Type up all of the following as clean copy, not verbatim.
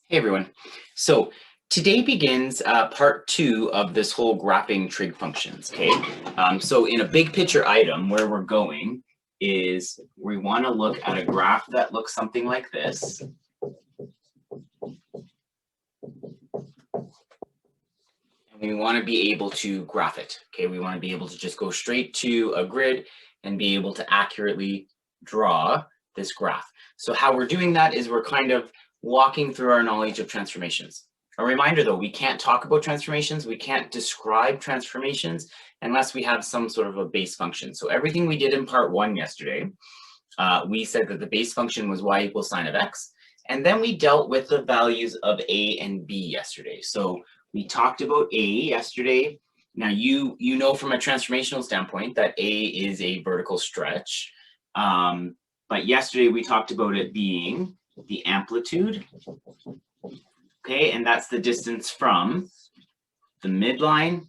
Hey everyone. So today begins part two of this whole graphing trig functions. Okay. So in a big picture item, where we're going is we want to look at a graph that looks something like this. And we want to be able to graph it. Okay. We want to be able to just go straight to a grid and be able to accurately draw this graph. So how we're doing that is we're kind of walking through our knowledge of transformations. A reminder though, we can't talk about transformations, we can't describe transformations unless we have some sort of a base function. So everything we did in part one yesterday, we said that the base function was y equals sine of x, and then we dealt with the values of a and b yesterday. So we talked about a yesterday. Now you know from a transformational standpoint that a is a vertical stretch, but yesterday we talked about it being the amplitude, okay, and that's the distance from the midline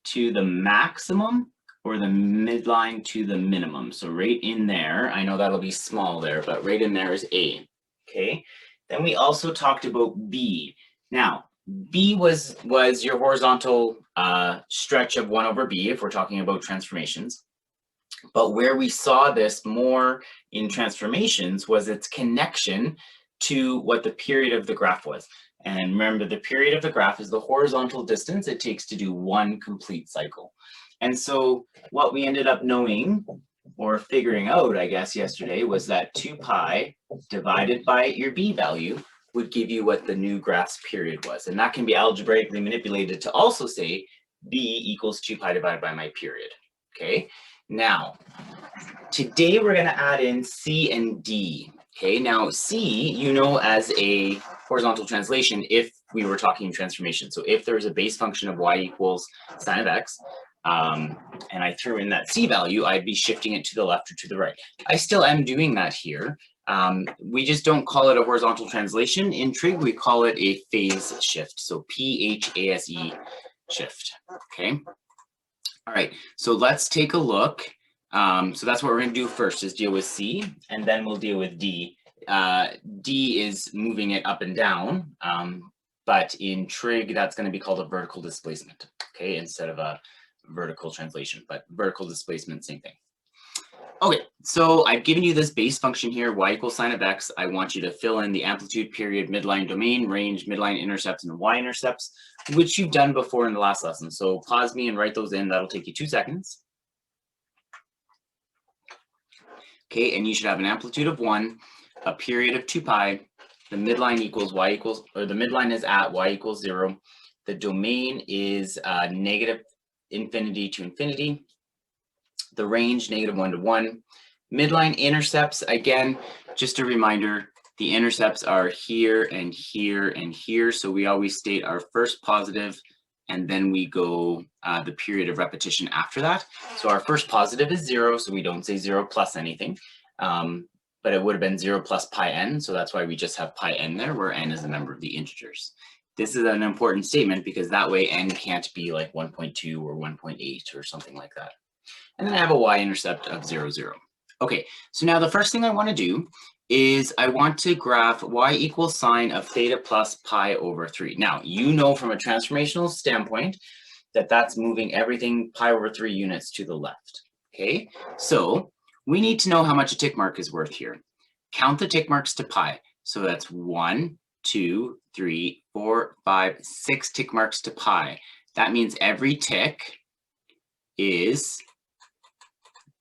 to the maximum or the midline to the minimum. So right in there, I know that'll be small there, but right in there is A, okay? Then we also talked about B. Now, B was your horizontal stretch of 1 over B if we're talking about transformations. But where we saw this more in transformations was its connection to what the period of the graph was. And remember, the period of the graph is the horizontal distance it takes to do one complete cycle. And so what we ended up knowing or figuring out, I guess, yesterday was that 2 pi divided by your b value would give you what the new graph's period was. And that can be algebraically manipulated to also say b equals 2 pi divided by my period, okay? Now, today we're going to add in C and D. Okay, now C, you know, as a horizontal translation, if we were talking transformation. So if there's a base function of y equals sine of x, and I threw in that C value, I'd be shifting it to the left or to the right. I still am doing that here. We just don't call it a horizontal translation. In trig, we call it a phase shift. So P-H-A-S-E shift, okay? All right, so let's take a look. So that's what we're going to do first, is deal with C, and then we'll deal with D. D is moving it up and down, but in trig, that's going to be called a vertical displacement, okay, instead of a vertical translation, but vertical displacement, same thing. Okay, so I've given you this base function here, y equals sine of x. I want you to fill in the amplitude, period, midline, domain, range, midline, intercepts, and y-intercepts, which you've done before in the last lesson. So pause me and write those in. That'll take you 2 seconds. Okay, and you should have an amplitude of 1, a period of 2 pi, the midline equals y equals, or the midline is at y equals 0. The domain is negative infinity to infinity. The range, negative 1 to 1. Midline intercepts, again, just a reminder, the intercepts are here and here and here. So we always state our first positive, and then we go the period of repetition after that. So our first positive is 0, so we don't say 0 plus anything. But it would have been 0 plus pi n, so that's why we just have pi n there, where n is a number of the integers. This is an important statement because that way n can't be like 1.2 or 1.8 or something like that. And then I have a y-intercept of 0, 0. Okay, so now the first thing I want to do is I want to graph y equals sine of theta plus pi over 3. Now, you know from a transformational standpoint that that's moving everything pi over 3 units to the left. Okay, so we need to know how much a tick mark is worth here. Count the tick marks to pi. So that's 1, 2, 3, 4, 5, 6 tick marks to pi. That means every tick is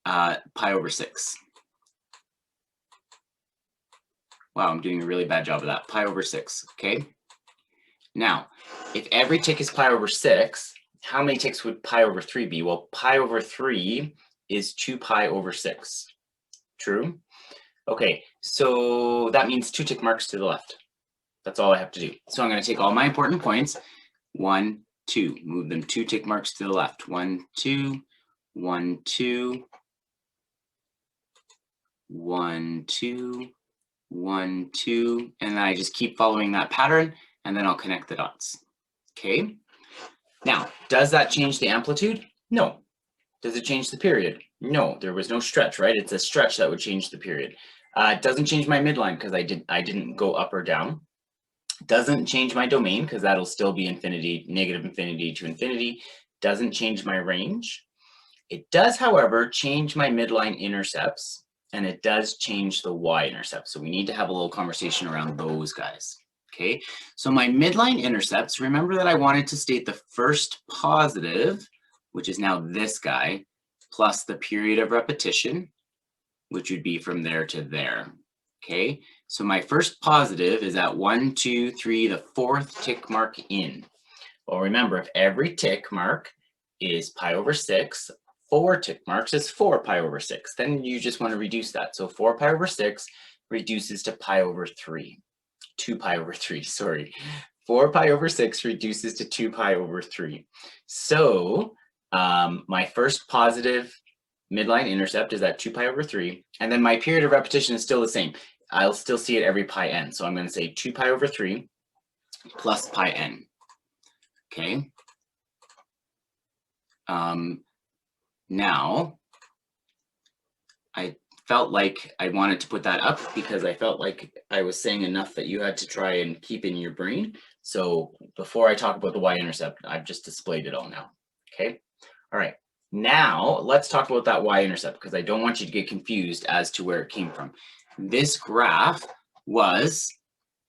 pi over 6. Wow, I'm doing a really bad job of that. Pi over 6, okay? Now, if every tick is pi over 6, how many ticks would pi over 3 be? Well, pi over 3 is 2 pi over 6. True? Okay, so that means 2 tick marks to the left. That's all I have to do. So I'm going to take all my important points. 1, 2. Move them 2 tick marks to the left. 1, 2, 1, 2, 1, 2, 1, 2, and I just keep following that pattern, and then I'll connect the dots. Okay. Now, does that change the amplitude? No. Does it change the period? No. There was no stretch, right? It's a stretch that would change the period. It doesn't change my midline because I didn't go up or down. Doesn't change my domain because that'll still be infinity, negative infinity to infinity. Doesn't change my range. It does, however, change my midline intercepts, and it does change the y-intercept. So we need to have a little conversation around those guys. Okay, so my midline intercepts, remember that I wanted to state the first positive, which is now this guy, plus the period of repetition, which would be from there to there. Okay, so my first positive is at 1, 2, 3, the fourth tick mark in. Well, remember, if every tick mark is pi over 6, 4 tick marks is 4 pi over 6. Then you just want to reduce that. So 4 pi over 6 reduces to pi over 3. 2 pi over 3, sorry. 4 pi over 6 reduces to 2 pi over 3. So my first positive midline intercept is at 2 pi over 3. And then my period of repetition is still the same. I'll still see it every pi n. So I'm going to say 2 pi over 3 plus pi n. Okay. Now, I felt like I wanted to put that up because I felt like I was saying enough that you had to try and keep in your brain. So before I talk about the y-intercept, I've just displayed it all now. Okay. All right. Now let's talk about that y-intercept because I don't want you to get confused as to where it came from. This graph was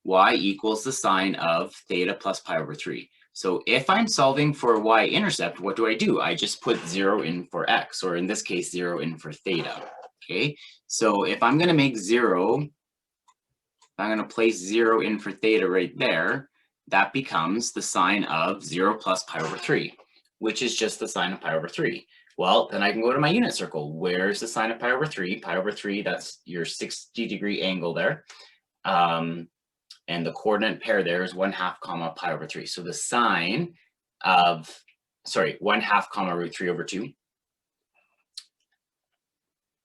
y equals the sine of theta plus pi over 3. So if I'm solving for y-intercept, what do? I just put 0 in for x, or in this case, 0 in for theta. Okay, so if I'm going to make 0, I'm going to place 0 in for theta right there, that becomes the sine of 0 plus pi over 3, which is just the sine of pi over 3. Well, then I can go to my unit circle. Where's the sine of pi over 3? Pi over 3, that's your 60-degree angle there. And the coordinate pair there is 1/2 comma pi over 3. So the sine of, 1/2 comma root 3 over 2.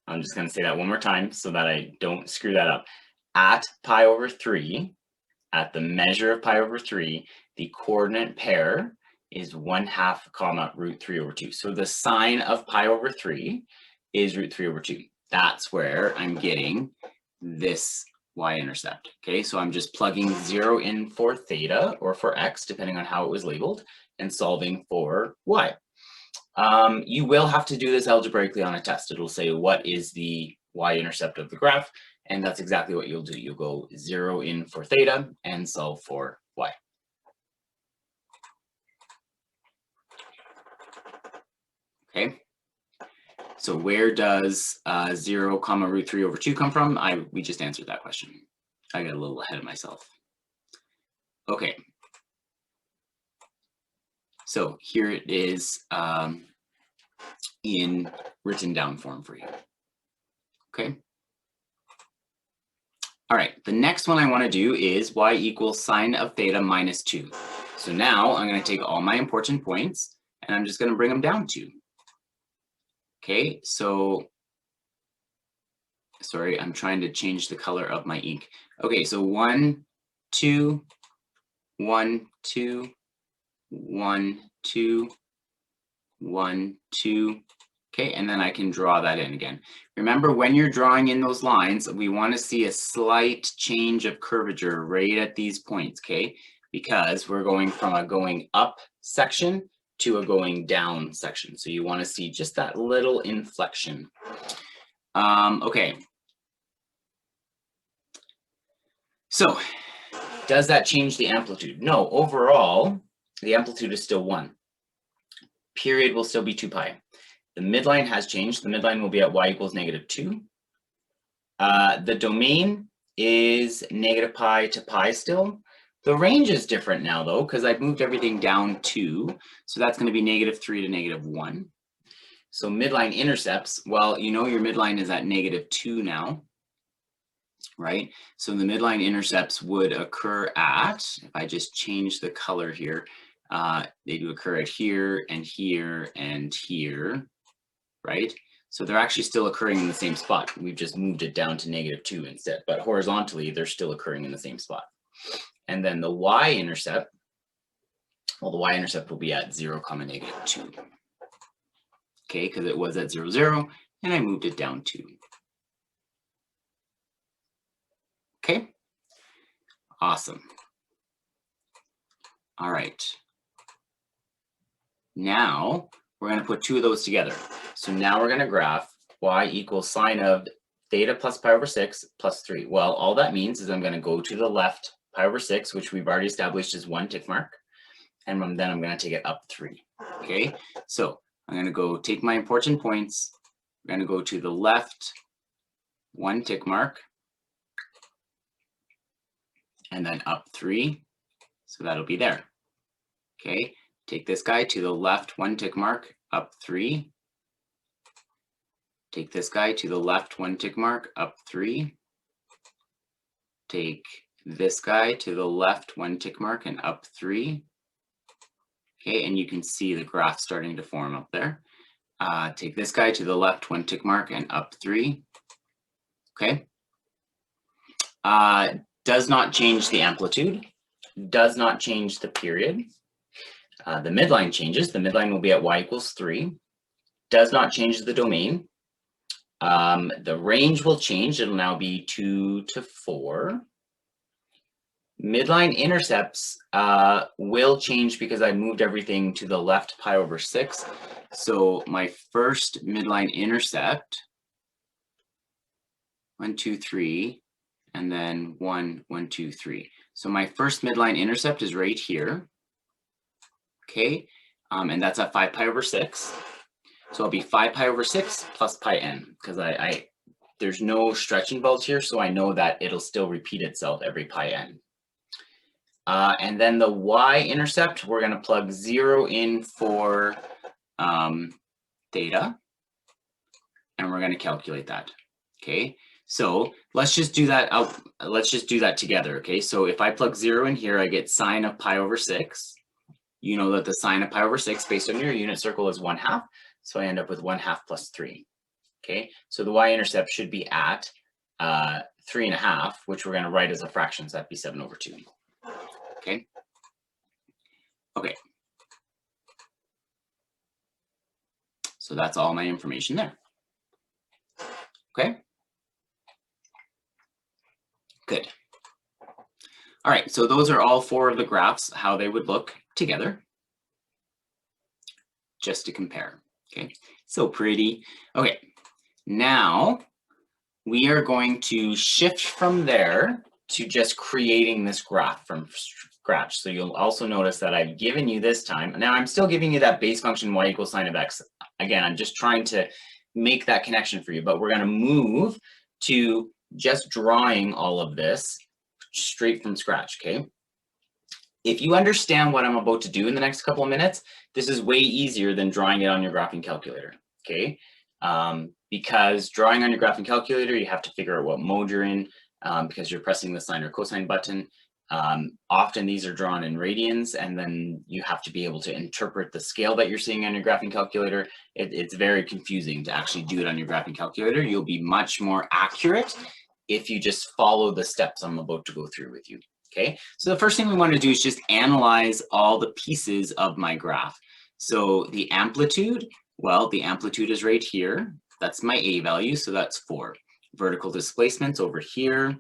I'm just going to say that one more time so that I don't screw that up. At pi over 3, at the measure of pi over 3, the coordinate pair is 1/2 comma root 3 over 2. So the sine of pi over 3 is root 3 over 2. That's where I'm getting this y-intercept. Okay, so I'm just plugging 0 in for theta or for x, depending on how it was labeled, and solving for y. You will have to do this algebraically on a test. It'll say what is the y-intercept of the graph, and that's exactly what you'll do. You'll go 0 in for theta and solve for y. Okay. So where does 0 comma root 3 over 2 come from? We just answered that question. I got a little ahead of myself. Okay. So here it is in written down form for you. Okay. All right, the next one I want to do is y equals sine of theta minus 2. So now I'm going to take all my important points and I'm just going to bring them down 2. Okay, so, sorry, I'm trying to change the color of my ink. Okay, so 1, 2, 1, 2, 1, 2, 1, 2. Okay, and then I can draw that in again. Remember, when you're drawing in those lines, we want to see a slight change of curvature right at these points, okay? Because we're going from a going up section to a going down section. So you want to see just that little inflection. Okay. So does that change the amplitude? No, overall, the amplitude is still 1. Period will still be 2 pi. The midline has changed. The midline will be at y equals negative 2. The domain is negative pi to pi still. The range is different now, though, because I've moved everything down 2. So that's going to be negative 3 to negative 1. So midline intercepts, well, you know your midline is at negative 2 now, right? So the midline intercepts would occur at, if I just change the color here, they do occur at here and here and here, right? So they're actually still occurring in the same spot. We've just moved it down to negative 2 instead, but horizontally, they're still occurring in the same spot. And then the y-intercept, well, the y-intercept will be at 0 comma negative 2. Okay, because it was at 0, 0, and I moved it down 2. Okay, awesome. All right. Now we're going to put two of those together. So now we're going to graph y equals sine of theta plus pi over 6 plus 3. Well, all that means is I'm going to go to the left pi over 6, which we've already established is 1 tick mark. And then I'm going to take it up 3. Okay, so I'm going to go take my important points. We're going to go to the left 1 tick mark. And then up 3. So that'll be there. Okay, take this guy to the left 1 tick mark, up 3. Take this guy to the left 1 tick mark, up 3. Take this guy to the left 1 tick mark and up 3. Okay, and you can see the graph starting to form up there. Take this guy to the left 1 tick mark and up 3. Okay. Does not change the amplitude. Does not change the period. The midline changes. The midline will be at y equals 3. Does not change the domain. The range will change. It'll now be 2 to 4. Midline intercepts will change because I moved everything to the left pi over 6. So my first midline intercept, 1, 2, 3, and then 1, 1, 2, 3. So my first midline intercept is right here. Okay, and that's at 5 pi over 6. So it'll be 5 pi over 6 plus pi n, because there's no stretch involved here, so I know that it'll still repeat itself every pi n. And then the y-intercept, we're going to plug 0 in for theta, and we're going to calculate that. Okay, so let's just do that out. Let's just do that together. Okay, so if I plug 0 in here, I get sine of pi over 6. You know that the sine of pi over 6 based on your unit circle is 1/2. So I end up with 1/2 plus 3. Okay, so the y-intercept should be at 3.5, which we're going to write as a fraction, so that'd be 7/2. Okay. Okay. So that's all my information there. Okay. Good. All right, so those are all 4 of the graphs, how they would look together, just to compare. Okay, so pretty. Okay, now we are going to shift from there to just creating this graph from scratch. So you'll also notice that I've given you this time. Now I'm still giving you that base function y equals sine of x. Again, I'm just trying to make that connection for you, but we're going to move to just drawing all of this straight from scratch, okay? If you understand what I'm about to do in the next couple of minutes, this is way easier than drawing it on your graphing calculator, okay? Because drawing on your graphing calculator, you have to figure out what mode you're in because you're pressing the sine or cosine button. Often these are drawn in radians, and then you have to be able to interpret the scale that you're seeing on your graphing calculator. It's very confusing to actually do it on your graphing calculator. You'll be much more accurate if you just follow the steps I'm about to go through with you. Okay, so the first thing we want to do is just analyze all the pieces of my graph. So the amplitude, well, the amplitude is right here. That's my A value, so that's 4. Vertical displacement's over here,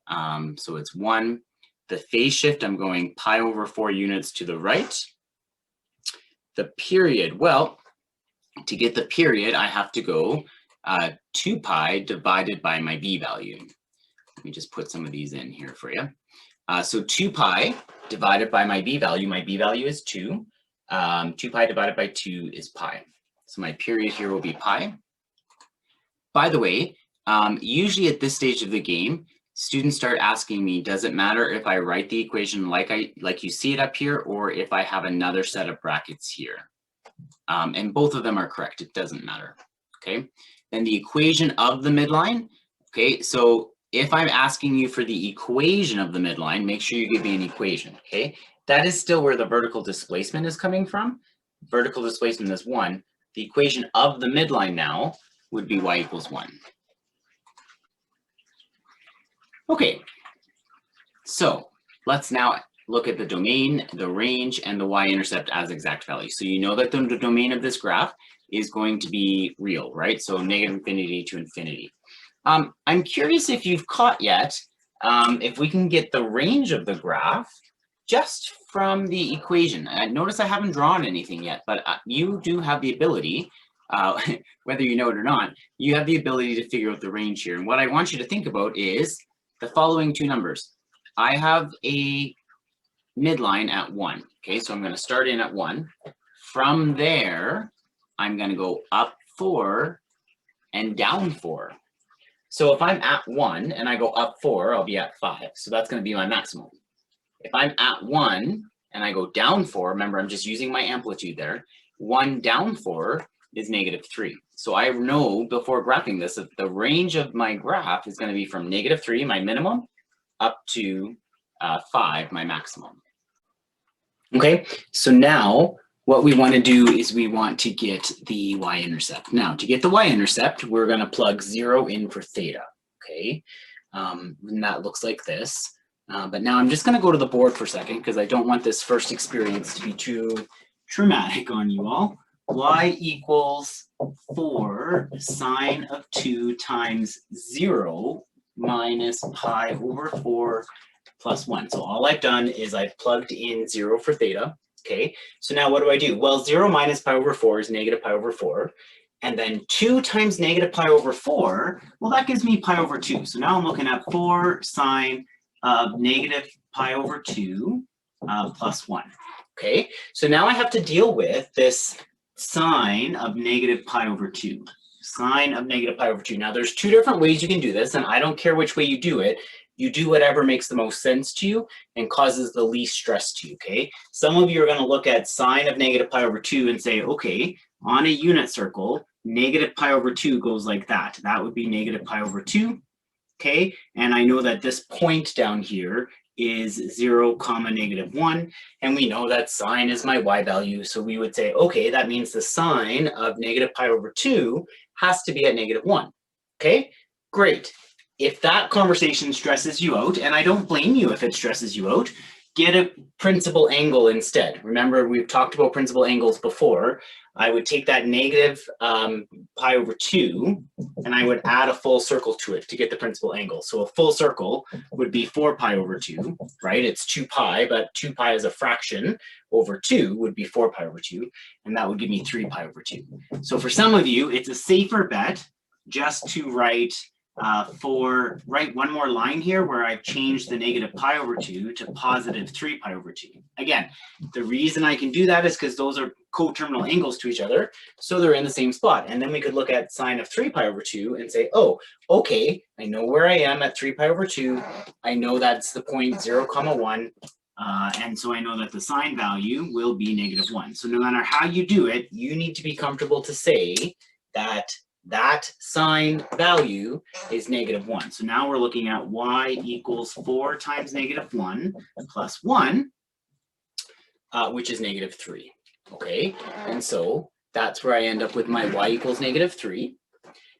so it's 1. The phase shift, I'm going pi over 4 units to the right. The period, well, to get the period, I have to go 2 pi divided by my B value. Let me just put some of these in here for you. So 2 pi divided by my B value is 2. 2 pi divided by 2 is pi. So my period here will be pi. By the way, usually at this stage of the game, students start asking me, does it matter if I write the equation like you see it up here, or if I have another set of brackets here? And both of them are correct. It doesn't matter. Okay. Then the equation of the midline. Okay. So if I'm asking you for the equation of the midline, make sure you give me an equation. Okay. That is still where the vertical displacement is coming from. Vertical displacement is 1. The equation of the midline now would be y equals 1. Okay, so let's now look at the domain, the range, and the y-intercept as exact values. So you know that the domain of this graph is going to be real, right? So negative infinity to infinity. I'm curious if you've caught yet, if we can get the range of the graph just from the equation, notice I haven't drawn anything yet, but you do have the ability, whether you know it or not, you have the ability to figure out the range here. And what I want you to think about is the following two numbers. I have a midline at 1. Okay, so I'm going to start in at 1. From there, I'm going to go up 4 and down 4. So if I'm at 1 and I go up 4, I'll be at 5. So that's going to be my maximum. If I'm at 1 and I go down 4, remember I'm just using my amplitude there, 1 down 4 is -3. So I know before graphing this that the range of my graph is going to be from -3, my minimum, up to 5, my maximum. Okay, so now what we want to do is we want to get the y-intercept. Now, to get the y-intercept, we're going to plug 0 in for theta, okay? And that looks like this. But now I'm just going to go to the board for a second because I don't want this first experience to be too traumatic on you all. Y equals 4 sine of 2 times 0 minus pi over 4 plus 1. So all I've done is I've plugged in 0 for theta. Okay, so now what do? Well, 0 minus pi over 4 is negative pi over 4. And then 2 times negative pi over 4, well, that gives me pi over 2. So now I'm looking at 4 sine of negative pi over 2 plus 1. Okay, so now I have to deal with this sine of negative pi over 2. Sine of negative pi over 2. Now, there's two different ways you can do this, and I don't care which way you do it. You do whatever makes the most sense to you and causes the least stress to you, okay? Some of you are going to look at sine of negative pi over 2 and say, okay, on a unit circle, negative pi over 2 goes like that. That would be negative pi over 2, okay? And I know that this point down here is 0, -1, and we know that sine is my y value, so we would say, okay, that means the sine of negative pi over 2 has to be at -1, okay? Great. If that conversation stresses you out, and I don't blame you if it stresses you out, get a principal angle instead. Remember, we've talked about principal angles before. I would take that negative pi over 2, and I would add a full circle to it to get the principal angle. So a full circle would be 4 pi over 2, right? It's 2 pi, but 2 pi as a fraction over 2 would be 4 pi over 2, and that would give me 3 pi over 2. So for some of you, it's a safer bet just to write one more line here where I've changed the negative pi over 2 to positive 3 pi over 2. Again, the reason I can do that is because those are coterminal angles to each other, so they're in the same spot. And then we could look at sine of 3 pi over 2 and say, oh, okay, I know where I am at 3 pi over 2. I know that's the point 0, 1. And so I know that the sine value will be -1. So no matter how you do it, you need to be comfortable to say that that sine value is -1. So now we're looking at y equals 4 times -1 plus 1, which is -3. Okay, and so that's where I end up with my y equals -3.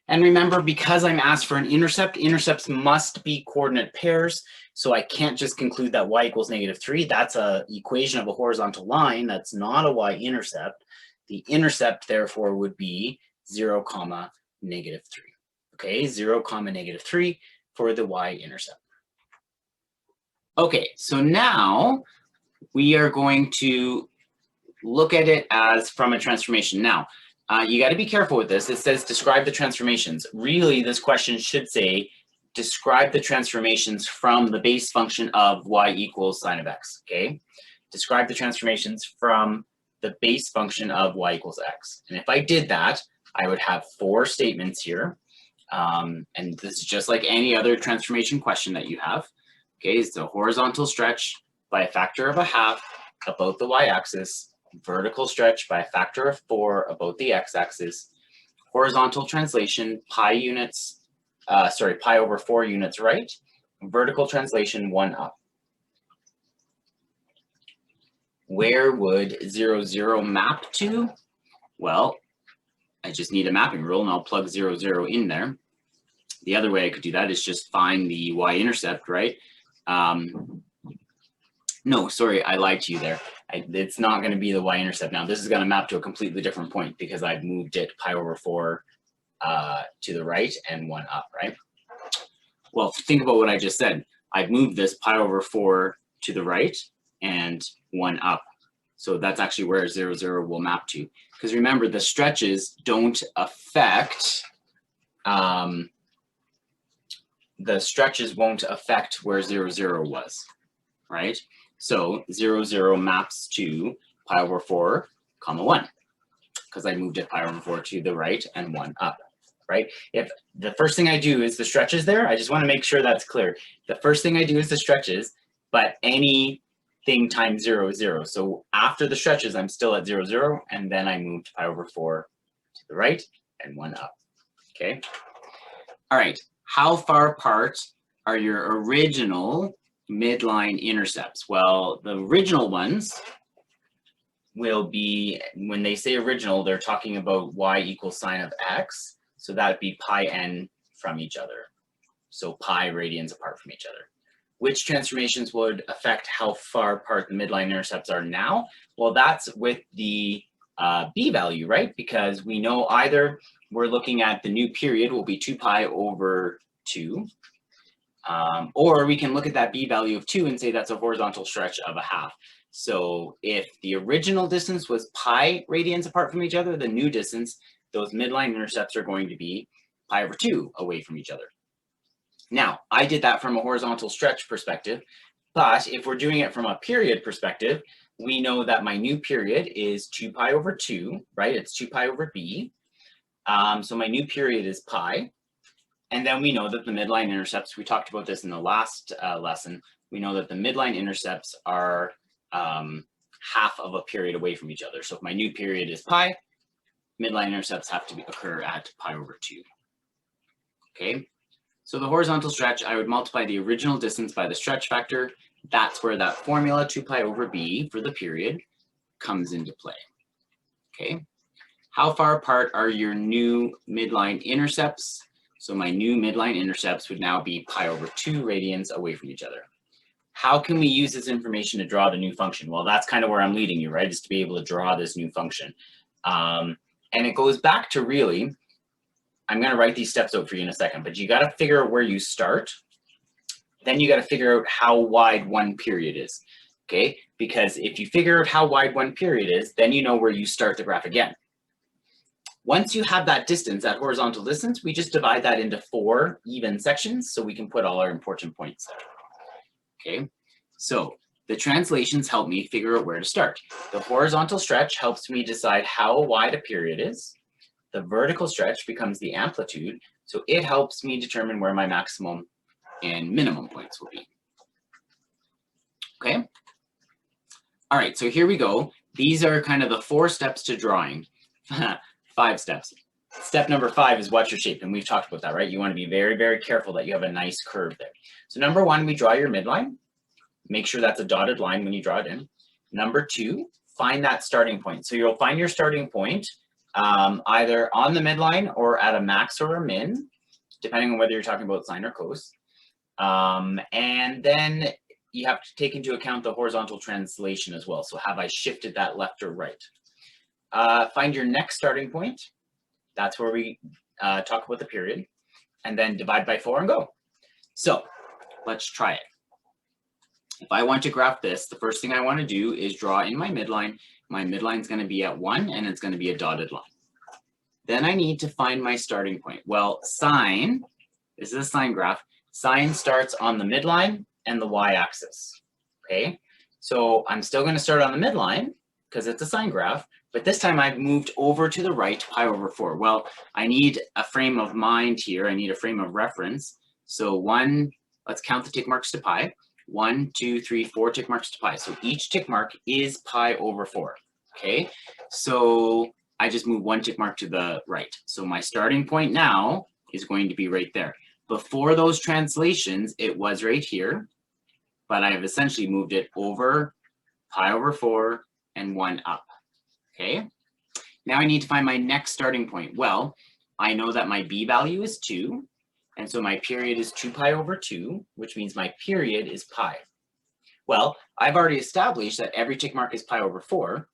And remember, because I'm asked for an intercept, intercepts must be coordinate pairs. So I can't just conclude that y equals -3. That's an equation of a horizontal line. That's not a y-intercept. The intercept, therefore, would be 0, -3. Okay, 0, -3 for the y-intercept. Okay, so now we are going to look at it as from a transformation. Now, you got to be careful with this. It says describe the transformations. Really, this question should say describe the transformations from the base function of y equals sine of x, okay? Describe the transformations from the base function of y equals x. And if I did that, I would have 4 statements here. And this is just like any other transformation question that you have. Okay, it's a horizontal stretch by a factor of 1/2 about the y-axis, vertical stretch by a factor of 4 about the x-axis, horizontal translation, pi over 4 units right, vertical translation 1 up. Where would 0, 0 map to? Well, I just need a mapping rule and I'll plug 0, 0 in there. The other way I could do that is just find the y-intercept, right? No, sorry, I lied to you there. It's not going to be the y-intercept now. This is going to map to a completely different point because I've moved it pi over 4 to the right and 1 up, right? Well, think about what I just said. I've moved this pi over 4 to the right and 1 up. So that's actually where 0, 0 will map to. Because remember, the stretches don't affect, the stretches won't affect where 0, 0 was, right? So 0, 0 maps to pi over 4, comma 1, because I moved it pi over 4 to the right and 1 up, right? If the first thing I do is the stretches there, I just want to make sure that's clear. The first thing I do is the stretches, but anything times 0 is 0. So after the stretches, I'm still at 0, 0, and then I moved pi over 4 to the right and 1 up, okay? All right, how far apart are your original midline intercepts? Well, the original ones will be, when they say original, they're talking about y equals sine of x. So that'd be pi n from each other. So pi radians apart from each other. Which transformations would affect how far apart the midline intercepts are now? Well, that's with the b value, right? Because we know either we're looking at the new period will be 2 pi over 2, or we can look at that b value of 2 and say that's a horizontal stretch of a half. So if the original distance was pi radians apart from each other, the new distance, those midline intercepts are going to be pi over 2 away from each other. Now, I did that from a horizontal stretch perspective, but if we're doing it from a period perspective, we know that my new period is 2 pi over 2, right? It's 2 pi over b. So my new period is pi. And then we know that the midline intercepts, we talked about this in the last lesson, we know that the midline intercepts are half of a period away from each other. So if my new period is pi, midline intercepts have to occur at pi over 2. Okay, so the horizontal stretch, I would multiply the original distance by the stretch factor. That's where that formula 2 pi over b for the period comes into play. Okay, how far apart are your new midline intercepts? So my new midline intercepts would now be pi over 2 radians away from each other. How can we use this information to draw the new function? Well, that's kind of where I'm leading you, right? Is to be able to draw this new function. And it goes back to really, I'm going to write these steps out for you in a second, but you got to figure out where you start. Then you got to figure out how wide one period is, okay? Because if you figure out how wide one period is, then you know where you start the graph again. Once you have that distance, that horizontal distance, we just divide that into 4 even sections so we can put all our important points there. Okay, so the translations help me figure out where to start. The horizontal stretch helps me decide how wide a period is. The vertical stretch becomes the amplitude, so it helps me determine where my maximum and minimum points will be. Okay, all right, so here we go. These are kind of the 4 steps to drawing. 5 steps. Step number 5 is what's your shape, and we've talked about that, right? You want to be very, very careful that you have a nice curve there. So number 1, we draw your midline. Make sure that's a dotted line when you draw it in. Number 2, find that starting point. So you'll find your starting point either on the midline or at a max or a min, depending on whether you're talking about sine or cos. And then you have to take into account the horizontal translation as well. So have I shifted that left or right? Find your next starting point. That's where we talk about the period. And then divide by 4 and go. So let's try it. If I want to graph this, the first thing I want to do is draw in my midline. My midline is going to be at 1, and it's going to be a dotted line. Then I need to find my starting point. Well, sine, this is a sine graph. Sine starts on the midline and the y-axis. Okay, so I'm still going to start on the midline because it's a sine graph, but this time I've moved over to the right, pi over 4. Well, I need a frame of mind here. I need a frame of reference. So let's count the tick marks to pi. 1, 2, 3, 4 tick marks to pi. So each tick mark is pi over 4. Okay, so I just move 1 tick mark to the right. So my starting point now is going to be right there. Before those translations, it was right here, but I have essentially moved it over pi over 4 and 1 up. Okay, now I need to find my next starting point. Well, I know that my b value is 2. And so my period is 2 pi over 2, which means my period is pi. Well, I've already established that every tick mark is pi over 4.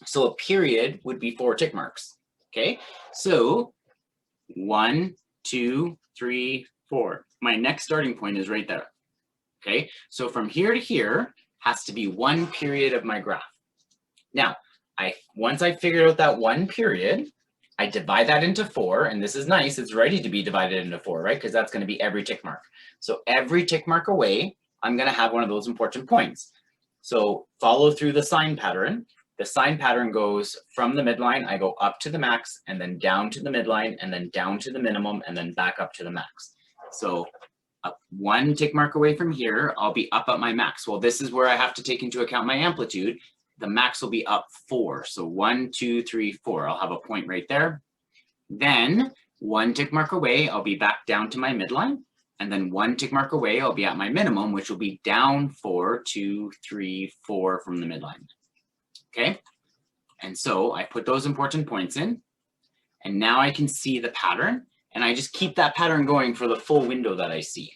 So a period would be 4 tick marks. Okay, so 1, 2, 3, 4. My next starting point is right there. Okay, so from here to here, has to be one period of my graph. Now, once I figured out that one period, I divide that into 4, and this is nice, it's ready to be divided into 4, right? Because that's going to be every tick mark. So every tick mark away, I'm going to have one of those important points. So follow through the sign pattern. The sign pattern goes from the midline, I go up to the max, and then down to the midline, and then down to the minimum, and then back up to the max. So up one tick mark away from here, I'll be up at my max. Well, this is where I have to take into account my amplitude. The max will be up 4. So 1, 2, 3, 4. I'll have a point right there. Then one tick mark away, I'll be back down to my midline. And then one tick mark away, I'll be at my minimum, which will be down 4, 2, 3, 4 from the midline. Okay? And so I put those important points in. And now I can see the pattern. And I just keep that pattern going for the full window that I see.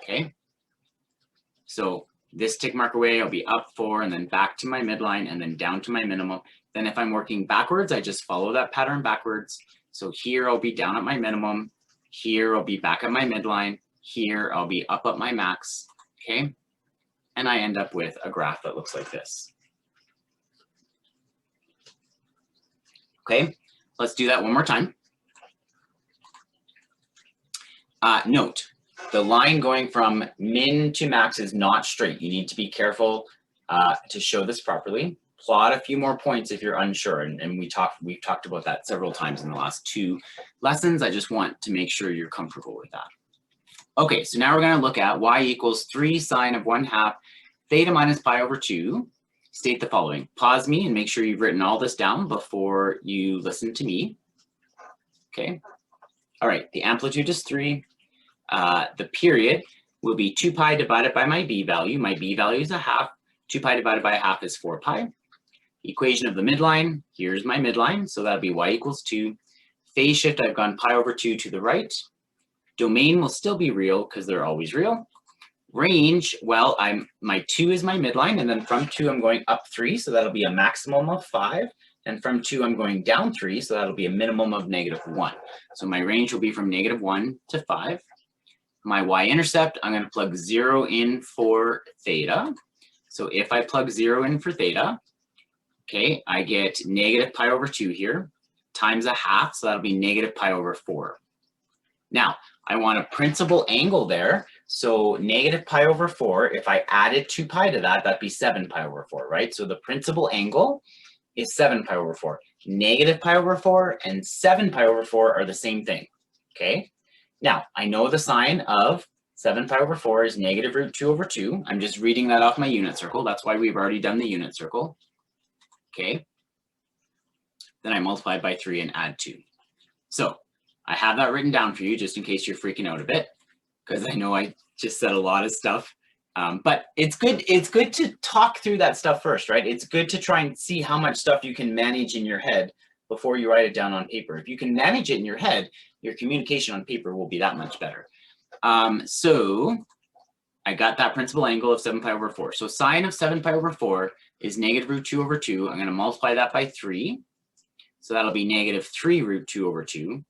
Okay? So this tick mark away, I'll be up 4 and then back to my midline and then down to my minimum. Then if I'm working backwards, I just follow that pattern backwards. So here I'll be down at my minimum. Here I'll be back at my midline. Here I'll be up at my max. Okay. And I end up with a graph that looks like this. Okay. Let's do that one more time. Note. The line going from min to max is not straight. You need to be careful to show this properly. Plot a few more points if you're unsure, and we've talked about that several times in the last 2 lessons. I just want to make sure you're comfortable with that. Okay, so now we're going to look at y equals 3 sine of 1/2 theta minus pi over 2. State the following. Pause me and make sure you've written all this down before you listen to me. Okay. All right, the amplitude is 3. The period will be 2 pi divided by my b value. My b value is 1/2. 2 pi divided by 1/2 is 4 pi. Equation of the midline, here's my midline, so that'll be y equals 2. Phase shift, I've gone pi over 2 to the right. Domain will still be real because they're always real. Range, well, my 2 is my midline, and then from 2 I'm going up 3, so that'll be a maximum of 5. And from 2 I'm going down 3, so that'll be a minimum of -1. So my range will be from -1 to 5. My y-intercept, I'm going to plug 0 in for theta. So if I plug 0 in for theta, okay, I get negative pi over 2 here, times 1/2, so that'll be negative pi over 4. Now, I want a principal angle there, so negative pi over 4, if I added 2 pi to that, that'd be 7 pi over 4, right? So the principal angle is 7 pi over 4. Negative pi over 4 and 7 pi over 4 are the same thing, okay? Now, I know the sign of 7 pi over 4 is negative root 2 over 2. I'm just reading that off my unit circle. That's why we've already done the unit circle. Okay. Then I multiply by 3 and add 2. So I have that written down for you just in case you're freaking out a bit, because I know I just said a lot of stuff. But it's good to talk through that stuff first, right? It's good to try and see how much stuff you can manage in your head before you write it down on paper. If you can manage it in your head, your communication on paper will be that much better. So I got that principal angle of 7 pi over 4. So sine of 7 pi over 4 is negative root 2 over 2. I'm going to multiply that by 3. So that'll be negative 3 root 2 over 2.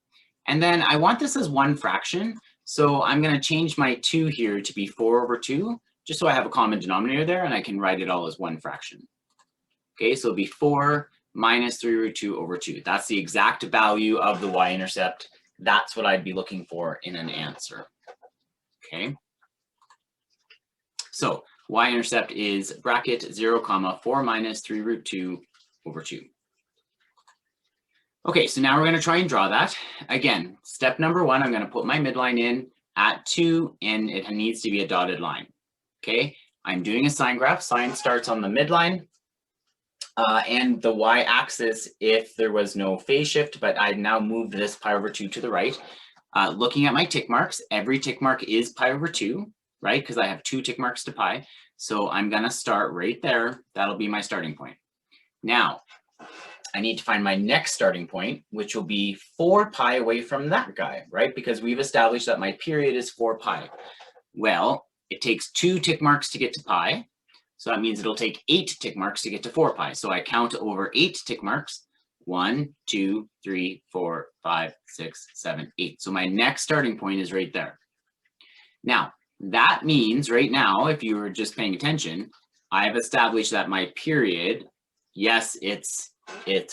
And then I want this as one fraction. So I'm going to change my 2 here to be 4 over 2, just so I have a common denominator there and I can write it all as one fraction. Okay, so it'll be 4 minus 3 root 2 over 2. That's the exact value of the y-intercept. That's what I'd be looking for in an answer. Okay. So y-intercept is bracket 0, 4 minus 3 root 2 over 2. Okay, so now we're going to try and draw that. Again, step number 1, I'm going to put my midline in at 2, and it needs to be a dotted line. Okay, I'm doing a sine graph. Sine starts on the midline and the y-axis if there was no phase shift, but I've now moved this pi over 2 to the right. Looking at my tick marks, every tick mark is pi over 2, right? Because I have 2 tick marks to pi. So I'm going to start right there. That'll be my starting point. Now, I need to find my next starting point, which will be 4 pi away from that guy, right? Because we've established that my period is 4 pi. Well, it takes 2 tick marks to get to pi. So that means it'll take 8 tick marks to get to 4 pi. So I count over 8 tick marks. 1, 2, 3, 4, 5, 6, 7, 8. So my next starting point is right there. Now, that means right now, if you were just paying attention, I've established that my period, yes, it's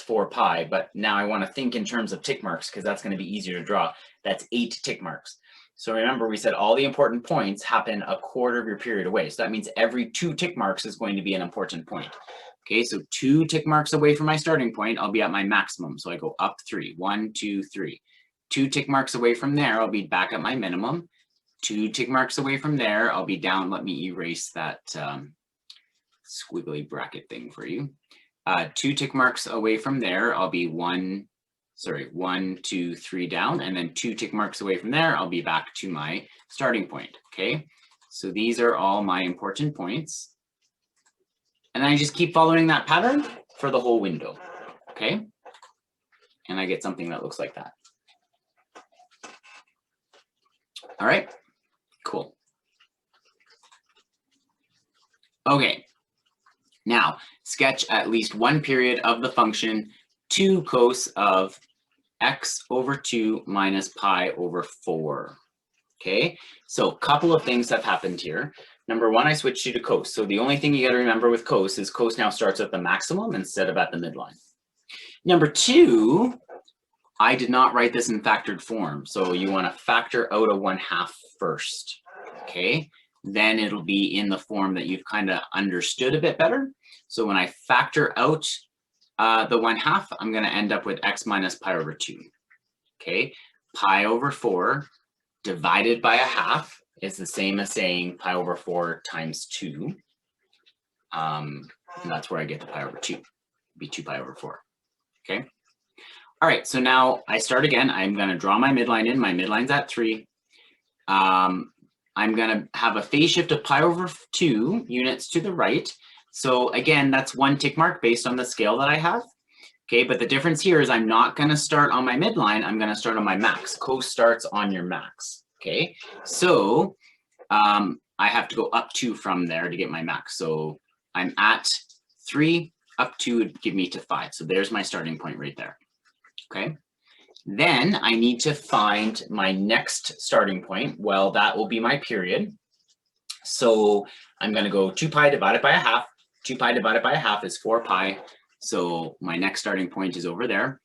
4 pi, but now I want to think in terms of tick marks because that's going to be easier to draw. That's 8 tick marks. So remember, we said all the important points happen a quarter of your period away. So that means every 2 tick marks is going to be an important point. Okay, so 2 tick marks away from my starting point, I'll be at my maximum. So I go up 3, 1, 2, 3. 2 tick marks away from there, I'll be back at my minimum. 2 tick marks away from there, I'll be down. Let me erase that squiggly bracket thing for you. 2 tick marks away from there, I'll be 1, 2, 3 down, and then 2 tick marks away from there, I'll be back to my starting point, okay? So these are all my important points. And I just keep following that pattern for the whole window, okay? And I get something that looks like that. All right, cool. Okay, now sketch at least one period of the function 2 cos of x over 2 minus pi over 4. Okay, so a couple of things have happened here. Number one, I switched you to cos. So the only thing you got to remember with cos is cos now starts at the maximum instead of at the midline. Number two, I did not write this in factored form. So you want to factor out a 1/2 first. Okay, then it'll be in the form that you've kind of understood a bit better. So when I factor out the 1/2, I'm going to end up with x minus pi over 2. Okay, pi over 4 divided by 1/2 is the same as saying pi over 4 times 2. And that's where I get the pi over 2. It'd be 2 pi over 4. Okay. All right, so now I start again. I'm going to draw my midline in. My midline's at 3. I'm going to have a phase shift of pi over 2 units to the right. So again, that's 1 tick mark based on the scale that I have. Okay, but the difference here is I'm not going to start on my midline. I'm going to start on my max. Cos starts on your max. Okay, so I have to go up 2 from there to get my max. So I'm at 3, up 2 would give me to 5. So there's my starting point right there. Okay, then I need to find my next starting point. Well, that will be my period. So I'm going to go 2 pi divided by 1/2. 2 pi divided by 1/2 is 4 pi. So my next starting point is over there.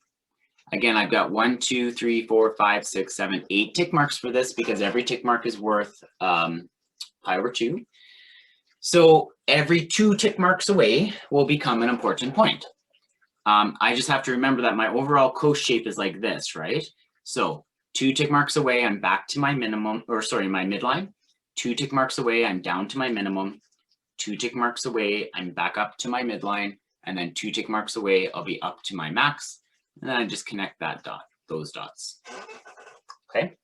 Again, I've got 1, 2, 3, 4, 5, 6, 7, 8 tick marks for this because every tick mark is worth pi over 2. So every 2 tick marks away will become an important point. I just have to remember that my overall cos shape is like this, right? So 2 tick marks away, I'm back to my minimum, or sorry, my midline. 2 tick marks away, I'm down to my minimum. 2 tick marks away, I'm back up to my midline. And then 2 tick marks away, I'll be up to my max. And then I just connect that dot, those dots. Okay.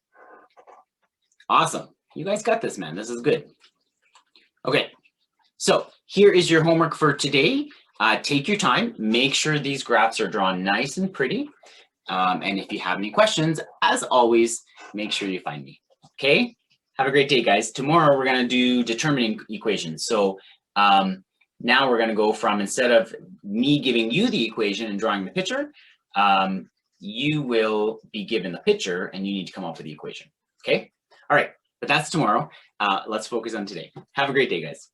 Awesome. You guys got this, man. This is good. Okay. So here is your homework for today. Take your time. Make sure these graphs are drawn nice and pretty. And if you have any questions, as always, make sure you find me. Okay. Have a great day, guys. Tomorrow we're going to do determining equations. So now we're going to go from, instead of me giving you the equation and drawing the picture, you will be given the picture and you need to come up with the equation. Okay. All right. But that's tomorrow. Let's focus on today. Have a great day, guys.